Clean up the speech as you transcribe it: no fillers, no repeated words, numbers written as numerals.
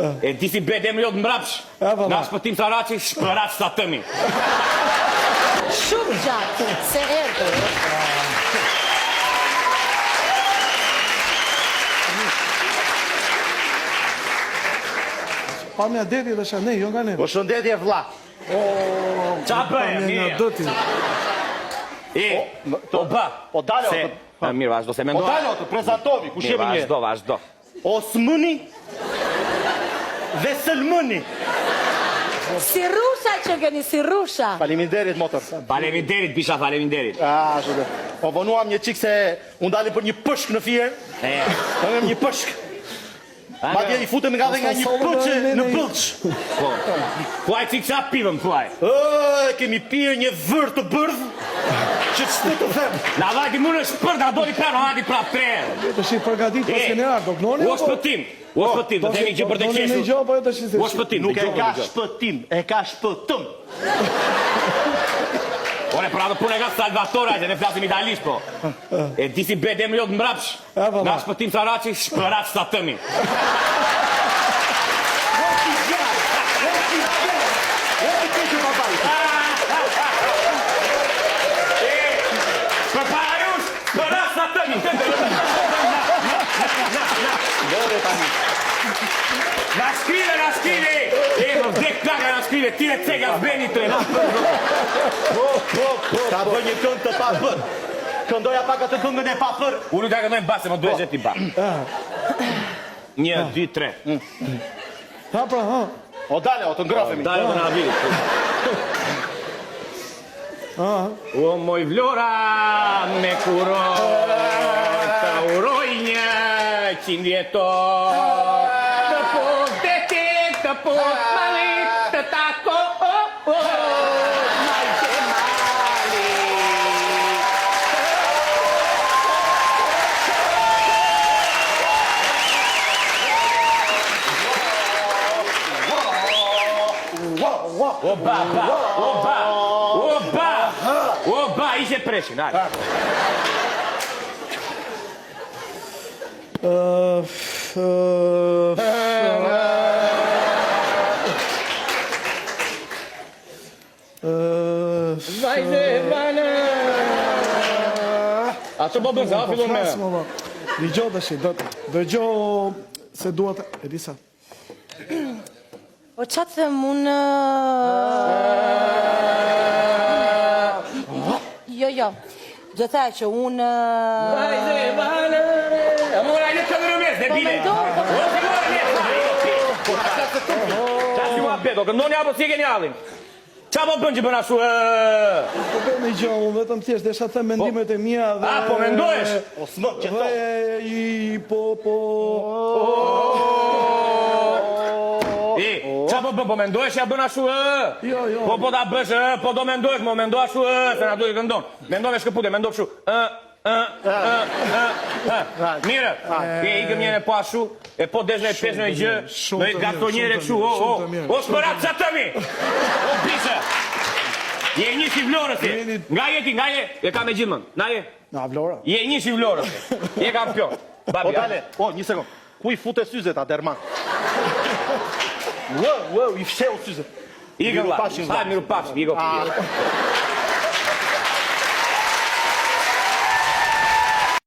E di si bedem jo të mbrapsh. Nga shpëtim Saraci, shpërat sa tëmi. Shumë gjatë, se erdhë. Pa me adeti dhe shane, jo nga ne. Po shëndetje vlla. Qa bëjë, mirë. O ba. O dale o të... Mirë, vazhdo, se O mendoj. dale o të prezantovi, ku shemi një. Vazhdo. Osmëni dhe Sëlmëni. Si rusha që keni, si rusha. Faleminderit, motër. Faleminderit, bisha faleminderit. Shumë. Po vonuam një qikë se unë dali për një pëshk në fjerë. Një pëshk. Madje i futëm nga dhe nga një pëlqë në pëlqë. Po aj cikë qa pivëm, po aj. Kemi pirë një vërë të bërdhë që të shtë të themë. Na vajti mu në shpër, nga doli prapë, hajti prapë trejë. Të shi përgatit për skenerar, do kënoni? U shpëtim, do themi që për të qeshur. U shpëtim, nuk e ka shpëtim, e ka shpëtëm. Ore, për atë punë e ka Salvatore, që ne flasim italisht, po. E di si bedem jo të mbrapsh. Nga shpëtim Saraci, shpërat sa tëmi. Për parajush, shpërat sa tëmi. Na shkrive. Më vdek plaka na shkrive, tire ceka zbeni të rena. Ka bë një kënd të pa bër. Këndoja pak atë këngën e pa bër. Unë nuk ka këndojnë base, më duhet që ti ba. 1, 2, 3. Ha, pra, ha. O dale, o të ngrofemi. Dale të nga virit. O moj vlora me kuror, të uroj një 100 vjetor. Të pot të tek, të pot malit, të tako, maj që mali. Oba, ishe preshin, ajë. Vajze, bane. A që po bën, a fillon me? Dëgjo të shi, dëgjo se duat... Elisa. O qatë dhe unë... Jo. Do thaj që unë... Vajze, bane. A mora një të nërëmes, dhe bile. Qa si mua beto, këndoni apo si e keni allin? Qa po bën që bën ashtu? Po bën një gjo, unë vetëm thjesht, desha të mendimet e mija dhe... A, po mendojsh? O smë, që to. Qa po bën, po mendojsh ja bën ashtu? Jo. Po ta bësh, po do mendojsh, mo mendoj ashtu, se na duhet këndon. Mendoj me shkëpute, mendoj shu. Mire, ke ikëm njene po ashtu, e po desh në e pesh në e gjë, në e gato njere këshu, o shpërat sa tëmi, o pisë. Je një si vlorës je, nga je, e ka me gjithmën, na je. Na vlora. Je një si vlorës, je kampion. O dale, një sekund. Ku i fute syzet, a derman? I fsheu syzet. Ikëm la, miru pashim, iko.